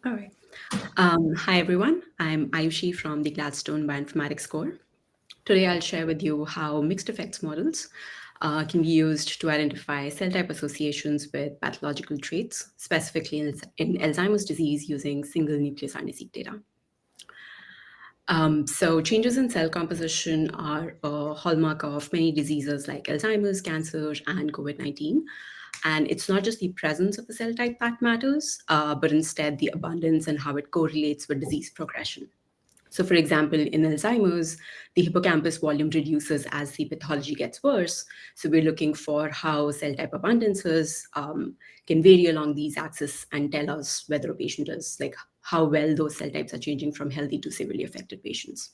All right. Hi, everyone. I'm Ayushi from the Gladstone Bioinformatics Core. Today, I'll share with you how mixed effects models can be used to identify cell type associations with pathological traits, specifically in Alzheimer's disease using single nucleus RNA-seq data. So changes in cell composition are a hallmark of many diseases like Alzheimer's, cancer, and COVID-19. And it's not just the presence of a cell type that matters, but instead the abundance and how it correlates with disease progression. So, for example, in Alzheimer's, the hippocampus volume reduces as the pathology gets worse. So, we're looking for how cell type abundances can vary along these axes and tell us whether a patient is like how well those cell types are changing from healthy to severely affected patients.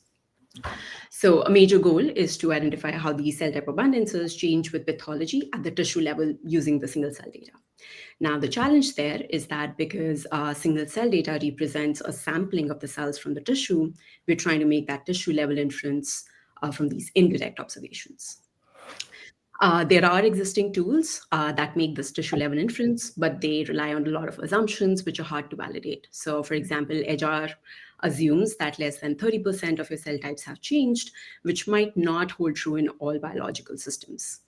So, a major goal is to identify how these cell type abundances change with pathology at the tissue level using the single cell data. Now, the challenge there is that because single cell data represents a sampling of the cells from the tissue, we're trying to make that tissue level inference from these indirect observations. There are existing tools that make this tissue level inference, but they rely on a lot of assumptions which are hard to validate. So, for example, EDGAR assumes that less than 30% of your cell types have changed, which might not hold true in all biological systems.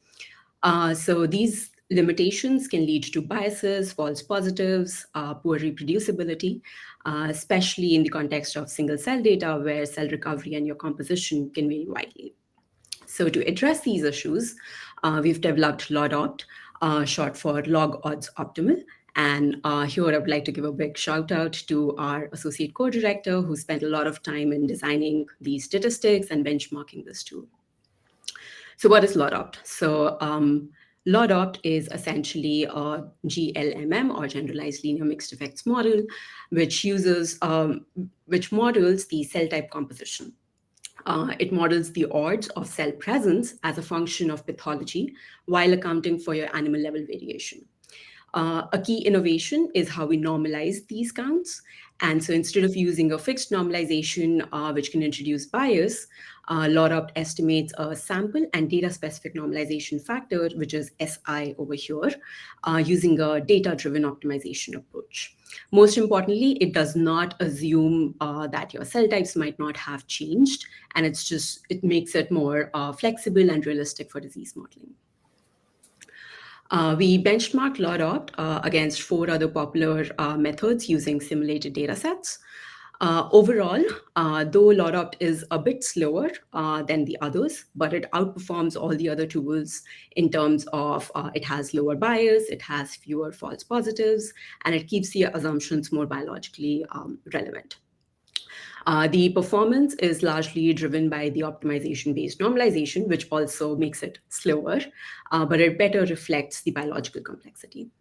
So these limitations can lead to biases, false positives, poor reproducibility, especially in the context of single cell data where cell recovery and your composition can vary widely. So to address these issues, we've developed LODOPT, short for log odds optimal. And here I would like to give a big shout out to our associate co-director who spent a lot of time in designing these statistics and benchmarking this tool. So what is LODOPT? So LODOPT is essentially a GLMM or generalized linear mixed effects model, which models the cell type composition. It models the odds of cell presence as a function of pathology while accounting for your animal level variation. A key innovation is how we normalize these counts. And so instead of using a fixed normalization, which can introduce bias, LODOPT estimates a sample and data-specific normalization factor, which is SI over here, using a data-driven optimization approach. Most importantly, it does not assume that your cell types might not have changed, and it makes it more flexible and realistic for disease modeling. We benchmarked LODOPT against 4 other popular methods using simulated data sets. Overall, though LODOPT is a bit slower than the others, but it outperforms all the other tools in terms of it has lower bias, it has fewer false positives, and it keeps the assumptions more biologically relevant. The performance is largely driven by the optimization-based normalization, which also makes it slower, but it better reflects the biological complexity.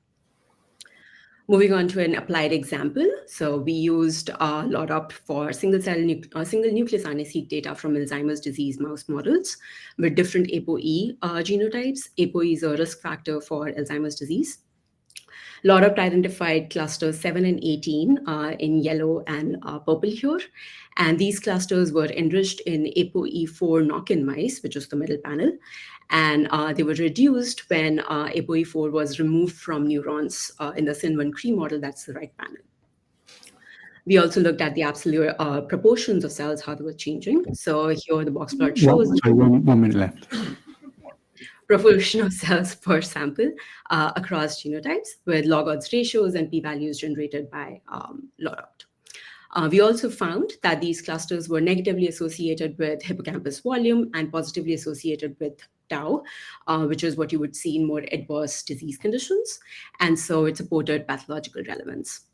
Moving on to an applied example. So we used LODOPT for single nucleus RNA-seq data from Alzheimer's disease mouse models with different ApoE genotypes. ApoE is a risk factor for Alzheimer's disease. LODOPT identified clusters 7 and 18 in yellow and purple here. And these clusters were enriched in ApoE4 knock-in mice, which is the middle panel. And they were reduced when ApoE4 was removed from neurons in the SYN1-CRE model, that's the right panel. We also looked at the absolute proportions of cells, how they were changing. So here the box plot shows... Sorry, 1 minute left. Proportion of cells per sample across genotypes with log odds ratios and p-values generated by LODOPT. We also found that these clusters were negatively associated with hippocampus volume and positively associated with tau, which is what you would see in more adverse disease conditions. And so it supported pathological relevance.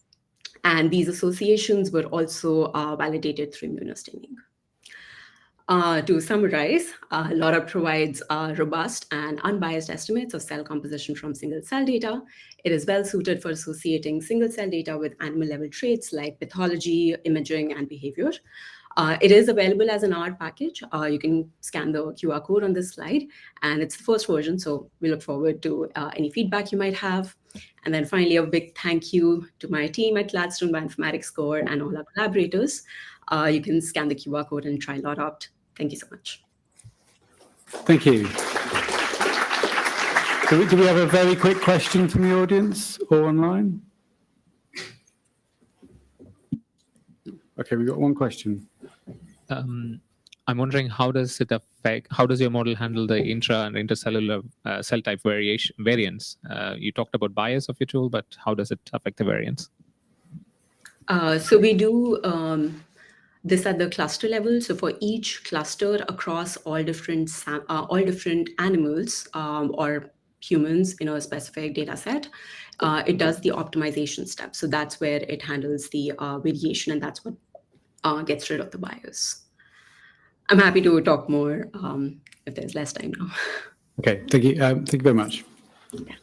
And these associations were also validated through immunostaining. To summarize, LODOPT provides robust and unbiased estimates of cell composition from single cell data. It is well suited for associating single cell data with animal level traits like pathology, imaging, and behavior. It is available as an R package. You can scan the QR code on this slide, and it's the first version, so we look forward to any feedback you might have. And then finally, a big thank you to my team at Gladstone Bioinformatics Core and all our collaborators. You can scan the QR code and try LODOPT. Thank you so much. Thank you. Do we have a very quick question from the audience or online? Okay, we've got one question. I'm wondering how does your model handle the intra and intercellular cell type variants? You talked about bias of your tool, but how does it affect the variants? So we do this at the cluster level. So for each cluster across all different animals or humans in a specific data set, it does the optimization step. So that's where it handles the variation, and that's what gets rid of the bias. I'm happy to talk more if there's less time now. Okay, thank you. Thank you very much. Yeah.